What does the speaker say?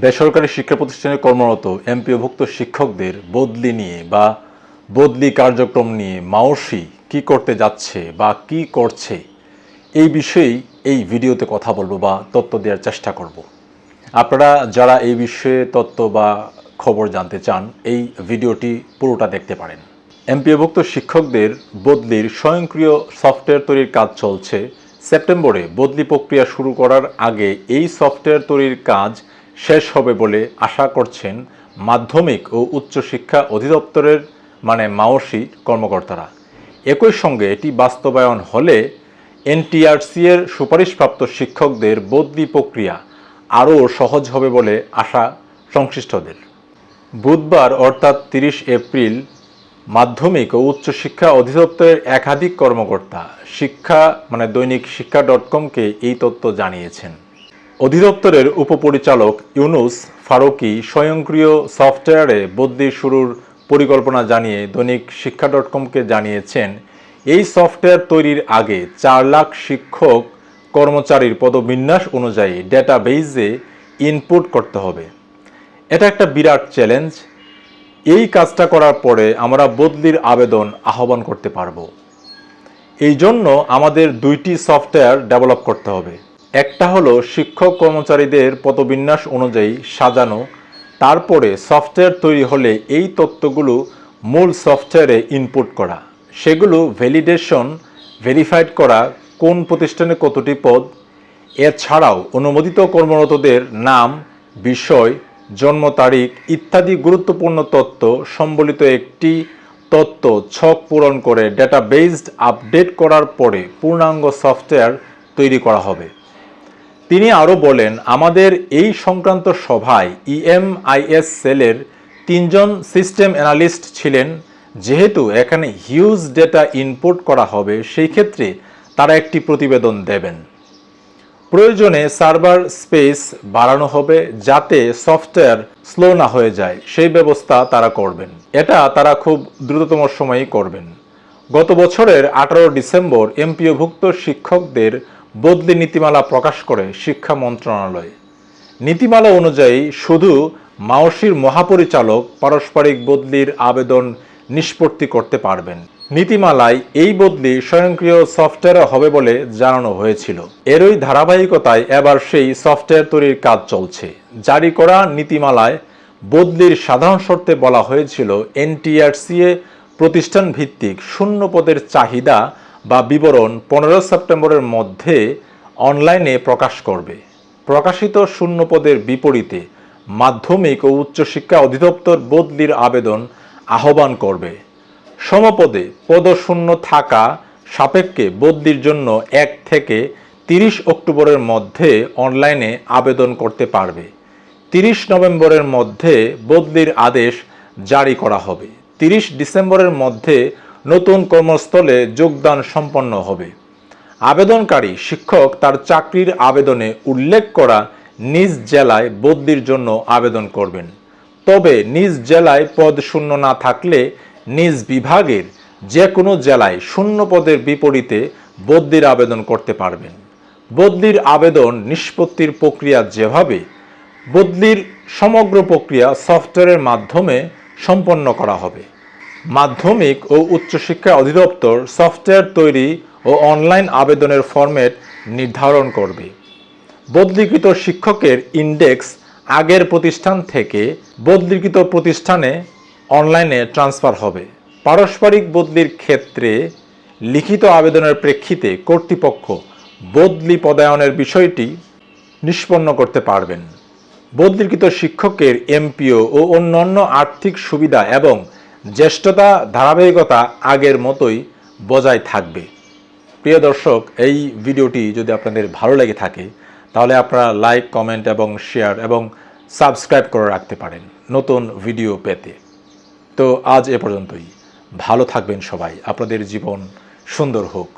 বেসরকারি শিক্ষা প্রতিষ্ঠানে কর্মরত এমপিওভুক্ত শিক্ষকদের বদলি নিয়ে বা বদলি কার্যক্রম নিয়ে মাওসি কি করতে যাচ্ছে বা কি করছে এই বিষয়েই এই ভিডিওতে কথা বলবো বা তথ্য দেওয়ার চেষ্টা করব। আপনারা যারা এই বিষয়ে তথ্য বা খবর জানতে চান এই ভিডিওটি পুরোটা দেখতে পারেন। এমপিওভুক্ত শিক্ষকদের বদলির স্বয়ংক্রিয় সফটওয়্যার তৈরির কাজ চলছে। সেপ্টেম্বরে বদলি প্রক্রিয়া শুরু করার আগে এই সফটওয়্যার তৈরির কাজ শেষ হবে বলে আশা করছেন মাধ্যমিক ও উচ্চশিক্ষা অধিদপ্তরের মাওসি কর্মকর্তারা। একই সঙ্গে এটি বাস্তবায়ন হলে এনটিআরসি এর সুপারিশপ্রাপ্ত শিক্ষকদের বদলি প্রক্রিয়া আরও সহজ হবে বলে আশা সংশ্লিষ্টদের। বুধবার অর্থাৎ 30 এপ্রিল মাধ্যমিক ও উচ্চশিক্ষা অধিদপ্তরের একাধিক কর্মকর্তা দৈনিক শিক্ষা.com-কে এই তথ্য জানিয়েছেন। অধিদপ্তরের উপপরিচালক ইউনুস ফারুকী স্বয়ংক্রিয় সফটওয়্যারে বদলি শুরুর পরিকল্পনা জানিয়ে দৈনিক শিক্ষা.com-কে জানিয়েছেন, এই সফটওয়্যার তৈরির আগে 4 লাখ শিক্ষক কর্মচারীর পদবিন্যাস অনুযায়ী ডেটাবেইজে ইনপুট করতে হবে। এটা একটা বিরাট চ্যালেঞ্জ। এই কাজটা করার পরে আমরা বদলির আবেদন আহ্বান করতে পারবো। এই জন্য আমাদের 2টি সফটওয়্যার ডেভেলপ করতে হবে। একটা হলো শিক্ষক কর্মচারীদের পদবিন্যাস অনুযায়ী সাজানো, তারপরে সফটওয়্যার তৈরি হলে এই তথ্যগুলো মূল সফটওয়্যারে ইনপুট করা, সেগুলো ভেরিফাইড করা কোন প্রতিষ্ঠানে কতটি পদ, এছাড়াও অনুমোদিত কর্মরতদের নাম, বিষয়, জন্ম তারিখ ইত্যাদি গুরুত্বপূর্ণ তথ্য সম্বলিত একটি তথ্য ছক পূরণ করে ডেটাবেইজড আপডেট করার পরে পূর্ণাঙ্গ সফটওয়্যার তৈরি করা হবে। তিনি আরও বলেন, আমাদের এই সংক্রান্ত সভায় ইএমআইএস সেলের 3 জন সিস্টেম অ্যানালিস্ট ছিলেন। যেহেতু এখানে হিউজ ডেটা ইনপুট করা হবে, সেই ক্ষেত্রে তারা একটি প্রতিবেদন দেবেন। প্রয়োজনে সার্ভার স্পেস বাড়ানো হবে যাতে সফটওয়্যার স্লো না হয়ে যায়, সেই ব্যবস্থা তারা করবেন। এটা তারা খুব দ্রুততম সময়েই করবেন। গত বছরের 18 ডিসেম্বর এমপিওভুক্ত শিক্ষকদের বদলি নীতিমালা প্রকাশ করে শিক্ষা মন্ত্রণালয়। নীতিমালা অনুযায়ী শুধু মাওসির মহাপরিচালক পারস্পরিক বদলির আবেদন নিষ্পত্তি করতে পারবেন। নীতিমালায় এই বদলি স্বয়ংক্রিয় সফটওয়্যারে হবে বলে জানানো হয়েছিল। এরই ধারাবাহিকতায় এবার সেই সফটওয়্যার তৈরির কাজ চলছে। জারি করা নীতিমালায় বদলির সাধারণ শর্তে বলা হয়েছিল, এনটিআরসি প্রতিষ্ঠান ভিত্তিক শূন্য পদের চাহিদা বা বিবরণ 15 সেপ্টেম্বরের মধ্যে অনলাইনে প্রকাশ করবে। প্রকাশিত শূন্য পদের বিপরীতে মাধ্যমিক ও উচ্চশিক্ষা অধিদপ্তর বদলির আবেদন আহ্বান করবে। সমপদে পদশূন্য থাকা সাপেক্ষে বদলির জন্য 1 থেকে 30 অক্টোবরের মধ্যে অনলাইনে আবেদন করতে পারবে। 30 নভেম্বরের মধ্যে বদলির আদেশ জারি করা হবে। 30 ডিসেম্বরের মধ্যে নতুন কর্মস্থলে যোগদান সম্পন্ন হবে। আবেদনকারী শিক্ষক তার চাকরির আবেদনে উল্লেখ করা নিজ জেলায় বদলির জন্য আবেদন করবেন। তবে নিজ জেলায় পদ শূন্য না থাকলে নিজ বিভাগের যে কোনো জেলায় শূন্য পদের বিপরীতে বদলির আবেদন করতে পারবেন। বদলির আবেদন নিষ্পত্তির প্রক্রিয়া যেভাবে, বদলির সমগ্র প্রক্রিয়া সফটওয়্যারের মাধ্যমে সম্পন্ন করা হবে। মাধ্যমিক ও উচ্চশিক্ষা অধিদপ্তর সফটওয়্যার তৈরি ও অনলাইন আবেদনের ফরম্যাট নির্ধারণ করবে। বদলিকৃত শিক্ষকের ইন্ডেক্স আগের প্রতিষ্ঠান থেকে বদলিকৃত প্রতিষ্ঠানে অনলাইনে ট্রান্সফার হবে। পারস্পরিক বদলির ক্ষেত্রে লিখিত আবেদনের প্রেক্ষিতে কর্তৃপক্ষ বদলি পদায়নের বিষয়টি নিষ্পন্ন করতে পারবেন। বদলিকৃত শিক্ষকের এমপিও ও অন্যান্য আর্থিক সুবিধা এবং জ্যেষ্ঠতা ধারাবাহিকতা আগের মতোই বজায় থাকবে। প্রিয় দর্শক, এই ভিডিওটি যদি আপনাদের ভালো লেগে থাকে তাহলে আপনারা লাইক, কমেন্ট এবং শেয়ার এবং সাবস্ক্রাইব করে রাখতে পারেন নতুন ভিডিও পেতে। তো আজ এ পর্যন্তই। ভালো থাকবেন সবাই। আপনাদের জীবন সুন্দর হোক।